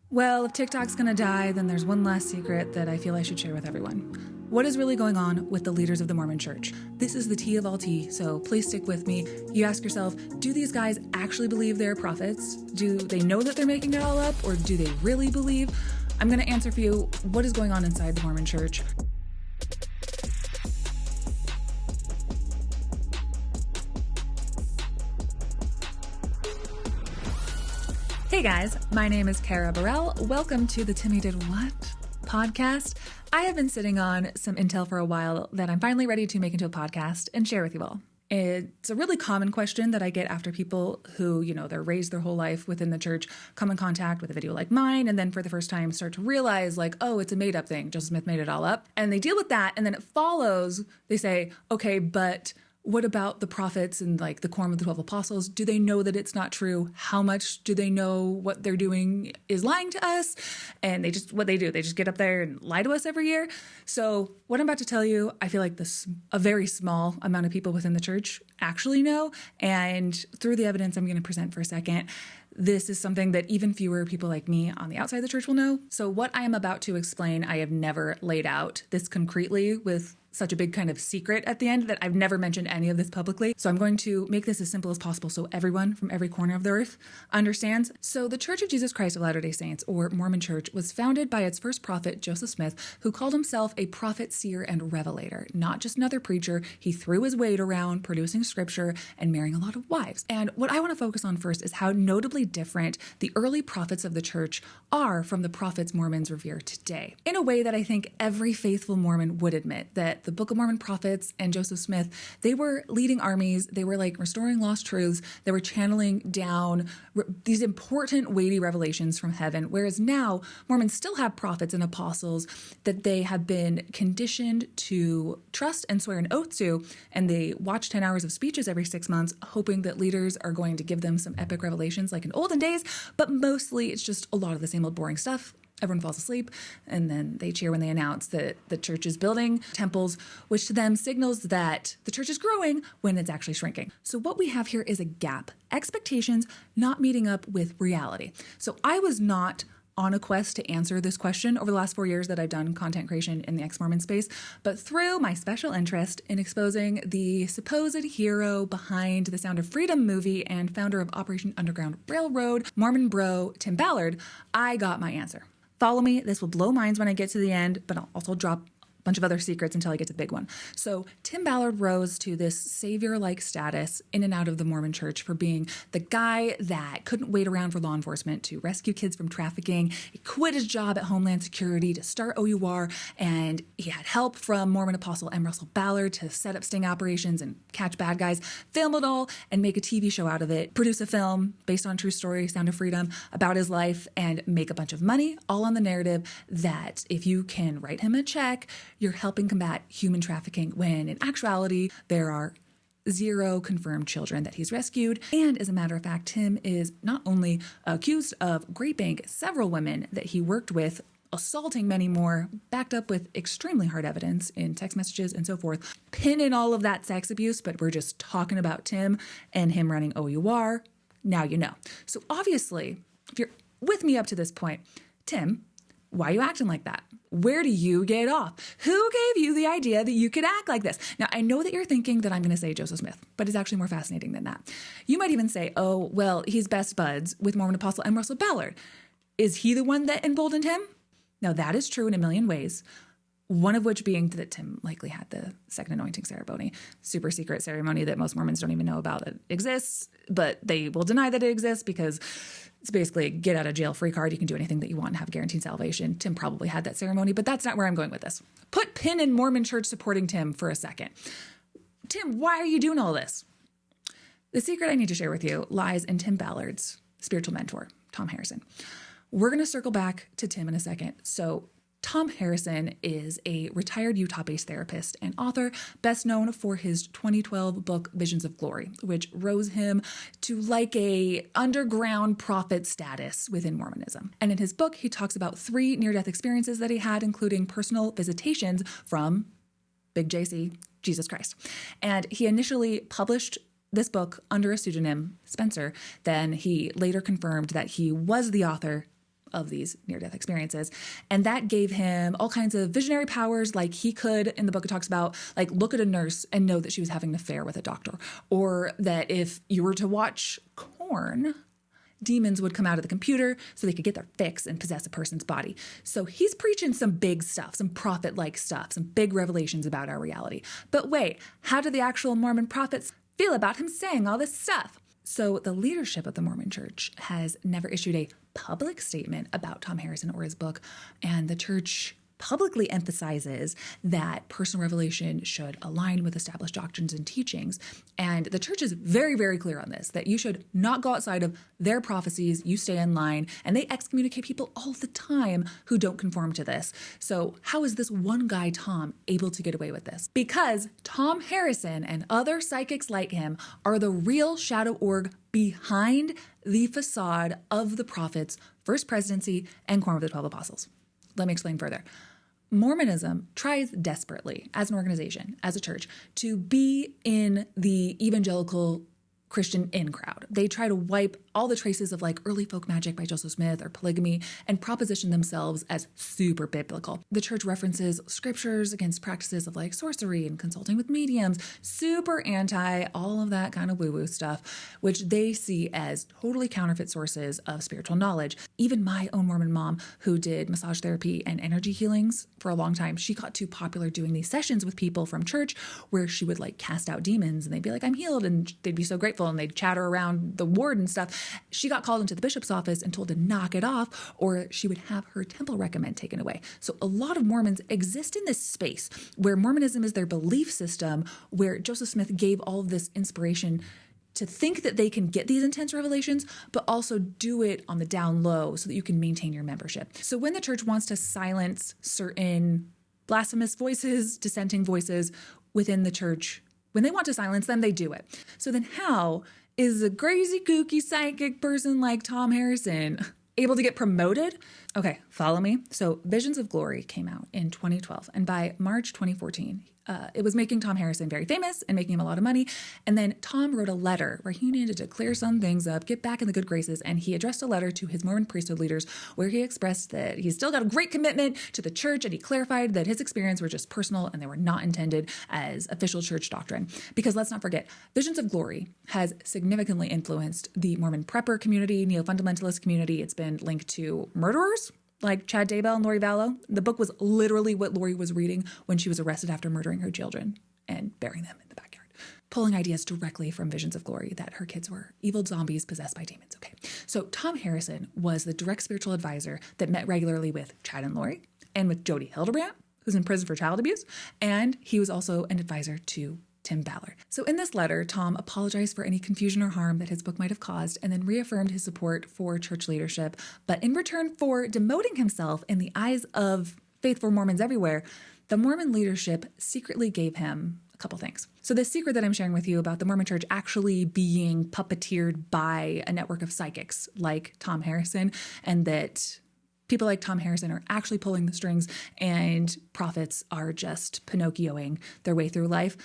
Well, if TikTok's gonna die, then there's one last secret that I feel I should share with everyone. What is really going on with the leaders of the Mormon Church? This is the tea of all tea, so please stick with me. You ask yourself, do these guys actually believe they're prophets? Do they know that they're making it all up, or do they really believe? I'm gonna answer for you what is going on inside the Mormon Church. Hey guys, my name is Kara Burrell. Welcome to the Timmy Did What podcast. I have been sitting on some intel for a while that I'm finally ready to make into a podcast and share with you all. It's a really common question that I get after people who, they're raised their whole life within the church, come in contact with a video like mine, and then for the first time start to realize oh, it's a made up thing. Joseph Smith made it all up. And they deal with that, and then it follows, they say, okay, but what about the prophets and the quorum of the 12 apostles? Do they know that it's not true? How much do they know what they're doing is lying to us? And they just get up there and lie to us every year. So what I'm about to tell you, I feel like a very small amount of people within the church actually know. And through the evidence I'm going to present for a second, this is something that even fewer people like me on the outside of the church will know. So what I am about to explain, I have never laid out this concretely with such a big kind of secret at the end that I've never mentioned any of this publicly. So I'm going to make this as simple as possible so everyone from every corner of the earth understands. So the Church of Jesus Christ of Latter-day Saints, or Mormon Church, was founded by its first prophet, Joseph Smith, who called himself a prophet, seer, and revelator, not just another preacher. He threw his weight around producing scripture and marrying a lot of wives. And what I want to focus on first is how notably different the early prophets of the church are from the prophets Mormons revere today. In a way that I think every faithful Mormon would admit that the Book of Mormon prophets and Joseph Smith, they were leading armies. They were restoring lost truths. They were channeling down these important, weighty revelations from heaven. Whereas now, Mormons still have prophets and apostles that they have been conditioned to trust and swear an oath to. And they watch 10 hours of speeches every 6 months, hoping that leaders are going to give them some epic revelations like in olden days. But mostly it's just a lot of the same old boring stuff. Everyone falls asleep, and then they cheer when they announce that the church is building temples, which to them signals that the church is growing when it's actually shrinking. So what we have here is a gap. Expectations not meeting up with reality. So I was not on a quest to answer this question over the last 4 years that I've done content creation in the ex-Mormon space, but through my special interest in exposing the supposed hero behind the Sound of Freedom movie and founder of Operation Underground Railroad, Mormon bro Tim Ballard, I got my answer. Follow me. This will blow minds when I get to the end, but I'll also drop bunch of other secrets until I get to the big one. So Tim Ballard rose to this savior-like status in and out of the Mormon church for being the guy that couldn't wait around for law enforcement to rescue kids from trafficking. He quit his job at Homeland Security to start OUR, and he had help from Mormon apostle M. Russell Ballard to set up sting operations and catch bad guys, film it all, and make a TV show out of it, produce a film based on true story, Sound of Freedom, about his life, and make a bunch of money, all on the narrative that if you can write him a check, you're helping combat human trafficking, when in actuality, there are 0 confirmed children that he's rescued. And as a matter of fact, Tim is not only accused of raping several women that he worked with, assaulting many more, backed up with extremely hard evidence in text messages and so forth. Pin in all of that sex abuse, but we're just talking about Tim and him running OUR. Now you know. So obviously, if you're with me up to this point, Tim, why are you acting like that? Where do you get off? Who gave you the idea that you could act like this? Now, I know that you're thinking that I'm going to say Joseph Smith, but it's actually more fascinating than that. You might even say, oh, well, he's best buds with Mormon apostle M. Russell Ballard. Is he the one that emboldened him? Now, that is true in a million ways. One of which being that Tim likely had the second anointing ceremony, super secret ceremony that most Mormons don't even know about that exists, but they will deny that it exists because it's basically a get out of jail free card. You can do anything that you want and have guaranteed salvation. Tim probably had that ceremony, but that's not where I'm going with this. Put pin in Mormon church supporting Tim for a second. Tim, why are you doing all this? The secret I need to share with you lies in Tim Ballard's spiritual mentor, Tom Harrison. We're going to circle back to Tim in a second. So Tom Harrison is a retired Utah-based therapist and author, best known for his 2012 book, Visions of Glory, which rose him to a underground prophet status within Mormonism. And in his book, he talks about 3 near-death experiences that he had, including personal visitations from Big JC, Jesus Christ. And he initially published this book under a pseudonym, Spencer. Then he later confirmed that he was the author of these near-death experiences. And that gave him all kinds of visionary powers. Like he could, in the book it talks about, like look at a nurse and know that she was having an affair with a doctor. Or that if you were to watch Corn, demons would come out of the computer so they could get their fix and possess a person's body. So he's preaching some big stuff, some prophet-like stuff, some big revelations about our reality. But wait, how do the actual Mormon prophets feel about him saying all this stuff? So the leadership of the Mormon Church has never issued a public statement about Tom Harrison or his book, and the church publicly emphasizes that personal revelation should align with established doctrines and teachings. And the church is very, very clear on this, that you should not go outside of their prophecies, you stay in line, and they excommunicate people all the time who don't conform to this. So how is this one guy, Tom, able to get away with this? Because Tom Harrison and other psychics like him are the real shadow org behind the facade of the prophets, First Presidency, and Quorum of the 12 Apostles. Let me explain further. Mormonism tries desperately, as an organization, as a church, to be in the evangelical Christian in crowd. They try to wipe all the traces of like early folk magic by Joseph Smith or polygamy and proposition themselves as super biblical. The church references scriptures against practices of like sorcery and consulting with mediums, super anti all of that kind of woo-woo stuff, which they see as totally counterfeit sources of spiritual knowledge. Even my own Mormon mom, who did massage therapy and energy healings for a long time, she got too popular doing these sessions with people from church where she would like cast out demons and they'd be like, I'm healed, and they'd be so grateful and they'd chatter around the ward and stuff. She got called into the bishop's office and told to knock it off, or she would have her temple recommend taken away. So a lot of Mormons exist in this space where Mormonism is their belief system, where Joseph Smith gave all of this inspiration to think that they can get these intense revelations, but also do it on the down low so that you can maintain your membership. So when the church wants to silence certain blasphemous voices, dissenting voices within the church, when they want to silence them, they do it. So then how is a crazy, kooky, psychic person like Tom Harrison able to get promoted? Okay, follow me. So Visions of Glory came out in 2012, and by March 2014, it was making Tom Harrison very famous and making him a lot of money. And then Tom wrote a letter where he needed to clear some things up, get back in the good graces, and he addressed a letter to his Mormon priesthood leaders where he expressed that he's still got a great commitment to the church, and he clarified that his experience were just personal and they were not intended as official church doctrine. Because let's not forget, Visions of Glory has significantly influenced the Mormon prepper community, neo-fundamentalist community. It's been linked to murderers like Chad Daybell and Lori Vallow. The book was literally what Lori was reading when she was arrested after murdering her children and burying them in the backyard. Pulling ideas directly from Visions of Glory that her kids were evil zombies possessed by demons. Okay, so Tom Harrison was the direct spiritual advisor that met regularly with Chad and Lori and with Jody Hildebrandt, who's in prison for child abuse, and he was also an advisor to Tim Ballard. So in this letter, Tom apologized for any confusion or harm that his book might have caused and then reaffirmed his support for church leadership. But in return for demoting himself in the eyes of faithful Mormons everywhere, the Mormon leadership secretly gave him a couple things. So the secret that I'm sharing with you about the Mormon church actually being puppeteered by a network of psychics like Tom Harrison, and that people like Tom Harrison are actually pulling the strings and prophets are just Pinocchioing their way through life.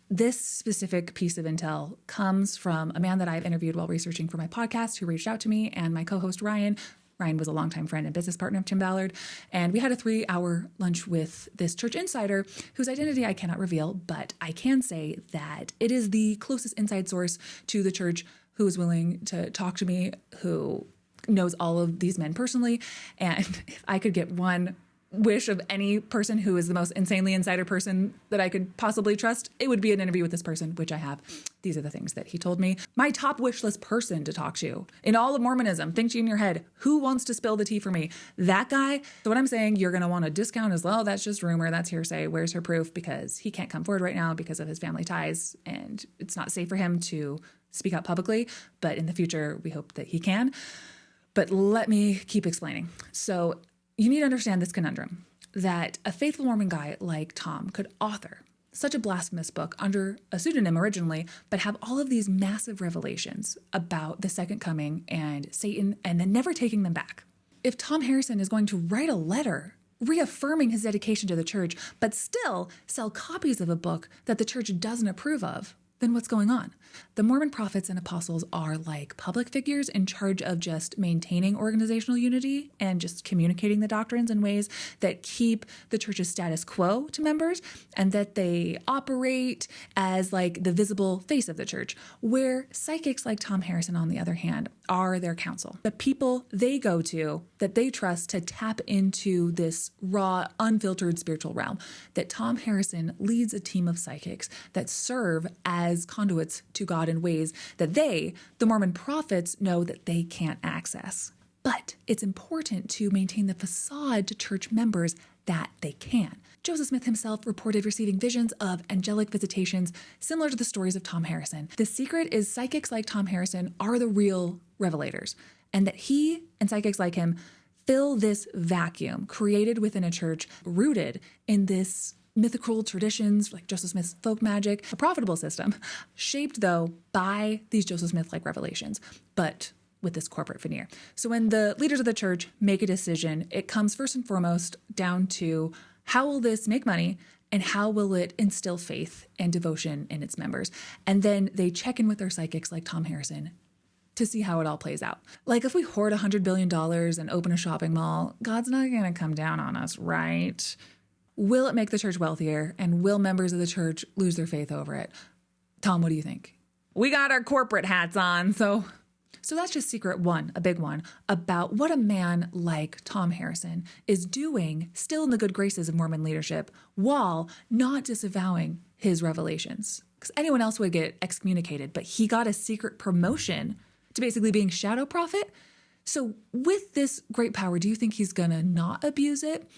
This specific piece of intel comes from a man that I've interviewed while researching for my podcast who reached out to me, and my co-host Ryan. Ryan was a longtime friend and business partner of Tim Ballard, and we had a 3-hour lunch with this church insider whose identity I cannot reveal, but I can say that it is the closest inside source to the church who is willing to talk to me, who knows all of these men personally. And if I could get one wish of any person who is the most insanely insider person that I could possibly trust, it would be an interview with this person, which I have. These are the things that he told me. My top wish list person to talk to in all of Mormonism, think in your head, who wants to spill the tea for me? That guy. So what I'm saying, you're going to want to discount as, well, that's just rumor, that's hearsay, where's her proof? Because he can't come forward right now because of his family ties, and it's not safe for him to speak out publicly, but in the future, we hope that he can. But let me keep explaining. So you need to understand this conundrum, that a faithful Mormon guy like Tom could author such a blasphemous book under a pseudonym originally, but have all of these massive revelations about the second coming and Satan, and then never taking them back. If Tom Harrison is going to write a letter reaffirming his dedication to the church, but still sell copies of a book that the church doesn't approve of, then what's going on? The Mormon prophets and apostles are like public figures in charge of just maintaining organizational unity and just communicating the doctrines in ways that keep the church's status quo to members, and that they operate as like the visible face of the church, where psychics like Tom Harrison, on the other hand, are their counsel. The people they go to that they trust to tap into this raw, unfiltered spiritual realm, that Tom Harrison leads a team of psychics that serve as conduits to God in ways that they, the Mormon prophets, know that they can't access. But it's important to maintain the facade to church members that they can. Joseph Smith himself reported receiving visions of angelic visitations similar to the stories of Tom Harrison. The secret is psychics like Tom Harrison are the real revelators, and that he and psychics like him fill this vacuum created within a church rooted in this mythical traditions like Joseph Smith's folk magic, a profitable system, shaped though by these Joseph Smith-like revelations, but with this corporate veneer. So when the leaders of the church make a decision, it comes first and foremost down to how will this make money and how will it instill faith and devotion in its members? And then they check in with their psychics like Tom Harrison to see how it all plays out. Like if we hoard $100 billion and open a shopping mall, God's not going to come down on us, right? Will it make the church wealthier, and will members of the church lose their faith over it? Tom, what do you think? We got our corporate hats on, so that's just secret one, a big one, about what a man like Tom Harrison is doing still in the good graces of Mormon leadership while not disavowing his revelations. Because anyone else would get excommunicated, but he got a secret promotion to basically being shadow prophet. So with this great power, do you think he's going to not abuse it?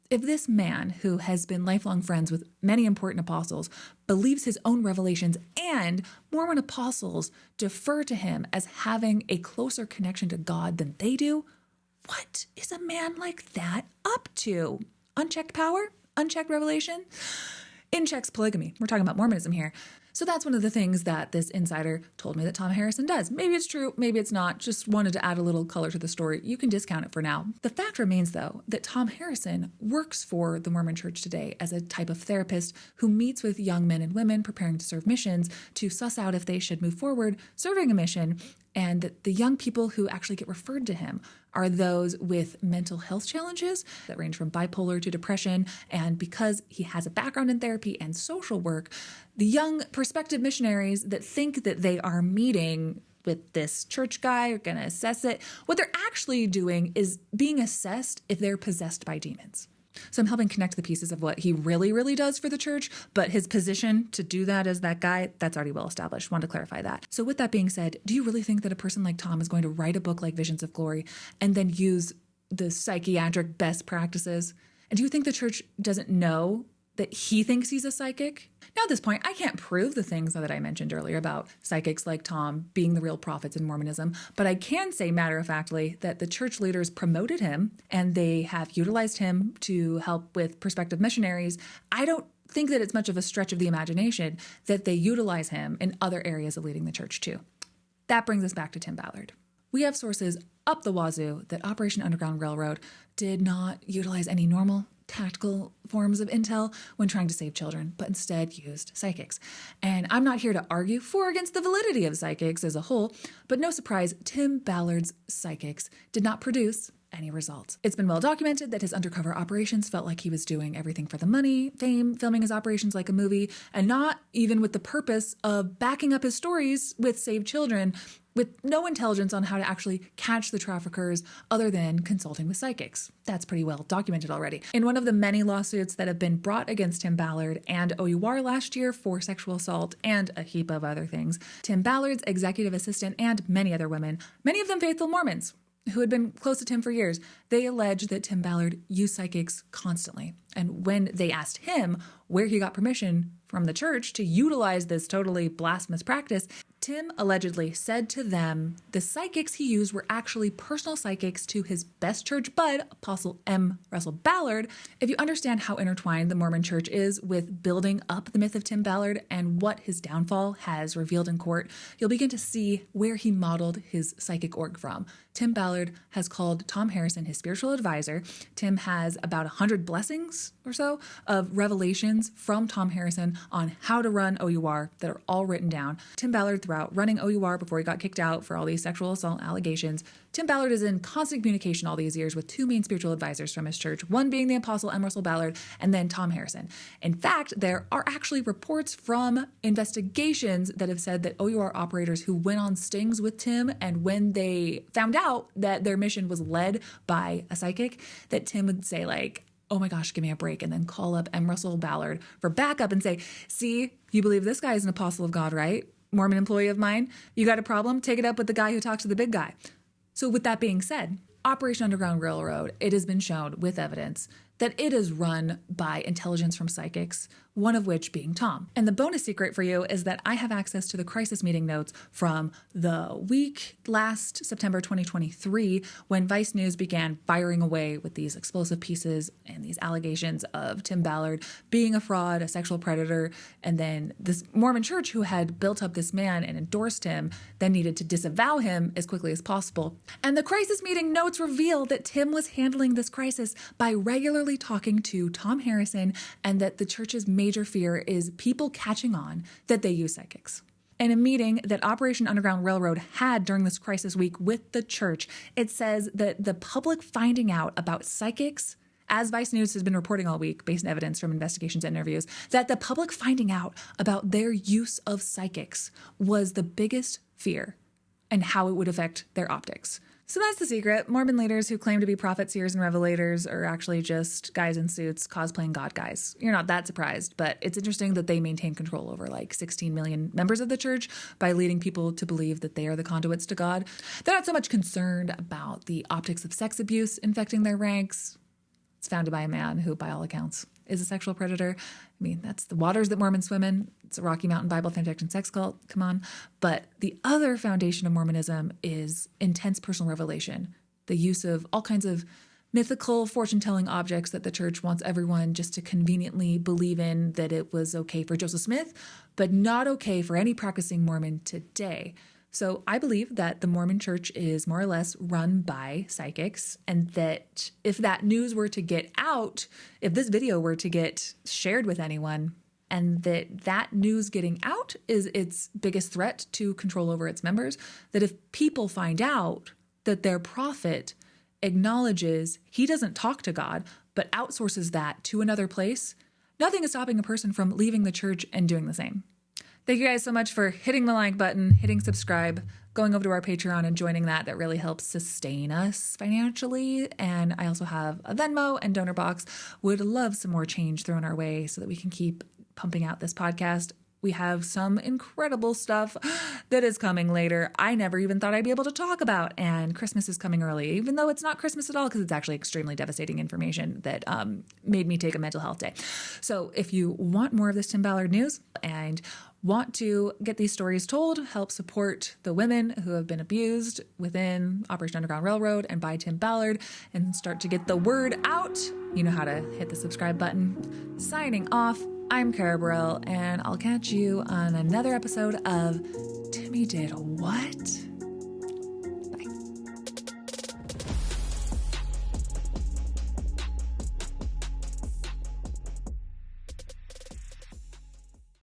If this man, who has been lifelong friends with many important apostles, believes his own revelations and Mormon apostles defer to him as having a closer connection to God than they do, what is a man like that up to? Unchecked power? Unchecked revelation? In checks polygamy. We're talking about Mormonism here. So that's one of the things that this insider told me that Tom Harrison does. Maybe it's true, maybe it's not. Just wanted to add a little color to the story. You can discount it for now. The fact remains, though, that Tom Harrison works for the Mormon Church today as a type of therapist who meets with young men and women preparing to serve missions to suss out if they should move forward serving a mission, and that the young people who actually get referred to him are those with mental health challenges that range from bipolar to depression. And because he has a background in therapy and social work, the young prospective missionaries that think that they are meeting with this church guy are going to assess it. What they're actually doing is being assessed if they're possessed by demons. So I'm helping connect the pieces of what he really, really does for the church, but his position to do that as that guy, that's already well established. Wanted to clarify that. So with that being said, do you really think that a person like Tom is going to write a book like Visions of Glory and then use the psychiatric best practices? And do you think the church doesn't know that he thinks he's a psychic? Now at this point, I can't prove the things that I mentioned earlier about psychics like Tom being the real prophets in Mormonism, but I can say matter-of-factly that the church leaders promoted him and they have utilized him to help with prospective missionaries. I don't think that it's much of a stretch of the imagination that they utilize him in other areas of leading the church too. That brings us back to Tim Ballard. We have sources up the wazoo that Operation Underground Railroad did not utilize any normal tactical forms of intel when trying to save children, but instead used psychics. And I'm not here to argue for or against the validity of psychics as a whole, but no surprise, Tim Ballard's psychics did not produce any results. It's been well documented that his undercover operations felt like he was doing everything for the money, fame, filming his operations like a movie, and not even with the purpose of backing up his stories with saved children, with no intelligence on how to actually catch the traffickers other than consulting with psychics. That's pretty well documented already. In one of the many lawsuits that have been brought against Tim Ballard and OUR last year for sexual assault and a heap of other things, Tim Ballard's executive assistant and many other women, many of them faithful Mormons, who had been close to Tim for years, they alleged that Tim Ballard used psychics constantly. And when they asked him where he got permission from the church to utilize this totally blasphemous practice, Tim allegedly said to them the psychics he used were actually personal psychics to his best church bud, Apostle M. Russell Ballard. If you understand how intertwined the Mormon church is with building up the myth of Tim Ballard and what his downfall has revealed in court, you'll begin to see where he modeled his psychic org from. Tim Ballard has called Tom Harrison his spiritual advisor. Tim has about 100 blessings or so of revelations from Tom Harrison on how to run OUR that are all written down. Tim Ballard, throughout running OUR before he got kicked out for all these sexual assault allegations, Tim Ballard is in constant communication all these years with two main spiritual advisors from his church, one being the Apostle M. Russell Ballard and then Tom Harrison. In fact, there are actually reports from investigations that have said that OUR operators who went on stings with Tim, and when they found out that their mission was led by a psychic, that Tim would say like, "Oh my gosh, give me a break," and then call up M. Russell Ballard for backup and say, "See, you believe this guy is an apostle of God, right? Mormon employee of mine. You got a problem? Take it up with the guy who talks to the big guy." So with that being said, Operation Underground Railroad, it has been shown with evidence that it is run by intelligence from psychics, one of which being Tom. And the bonus secret for you is that I have access to the crisis meeting notes from the week last September 2023 when Vice News began firing away with these explosive pieces and these allegations of Tim Ballard being a fraud, a sexual predator, and then this Mormon church who had built up this man and endorsed him then needed to disavow him as quickly as possible. And the crisis meeting notes reveal that Tim was handling this crisis by regularly talking to Tom Harrison, and that the church's major fear is people catching on that they use psychics. In a meeting that Operation Underground Railroad had during this crisis week with the church, it says that the public finding out about psychics, as Vice News has been reporting all week based on evidence from investigations and interviews, that the public finding out about their use of psychics was the biggest fear and how it would affect their optics. So that's the secret. Mormon leaders who claim to be prophets, seers, and revelators are actually just guys in suits cosplaying God guys. You're not that surprised, but it's interesting that they maintain control over like 16 million members of the church by leading people to believe that they are the conduits to God. They're not so much concerned about the optics of sex abuse infecting their ranks. It's founded by a man who, by all accounts, is a sexual predator. I mean, that's the waters that Mormons swim in. It's a Rocky Mountain Bible fan-fiction sex cult. Come on. But the other foundation of Mormonism is intense personal revelation, the use of all kinds of mythical fortune-telling objects that the church wants everyone just to conveniently believe in, that it was okay for Joseph Smith, but not okay for any practicing Mormon today. So I believe that the Mormon church is more or less run by psychics, and that if that news were to get out, if this video were to get shared with anyone, and that news getting out is its biggest threat to control over its members, that if people find out that their prophet acknowledges he doesn't talk to God, but outsources that to another place, nothing is stopping a person from leaving the church and doing the same. Thank you guys so much for hitting the like button, hitting subscribe, going over to our Patreon and joining that. That really helps sustain us financially. And I also have a Venmo and donor box. Would love some more change thrown our way so that we can keep pumping out this podcast. We have some incredible stuff that is coming later I never even thought I'd be able to talk about. And Christmas is coming early, even though it's not Christmas at all, because it's actually extremely devastating information that made me take a mental health day. So if you want more of this Tim Ballard news and want to get these stories told, help support the women who have been abused within Operation Underground Railroad and by Tim Ballard, and start to get the word out, you know how to hit the subscribe button. Signing off, I'm Cara Burrell, and I'll catch you on another episode of Timmy Did What?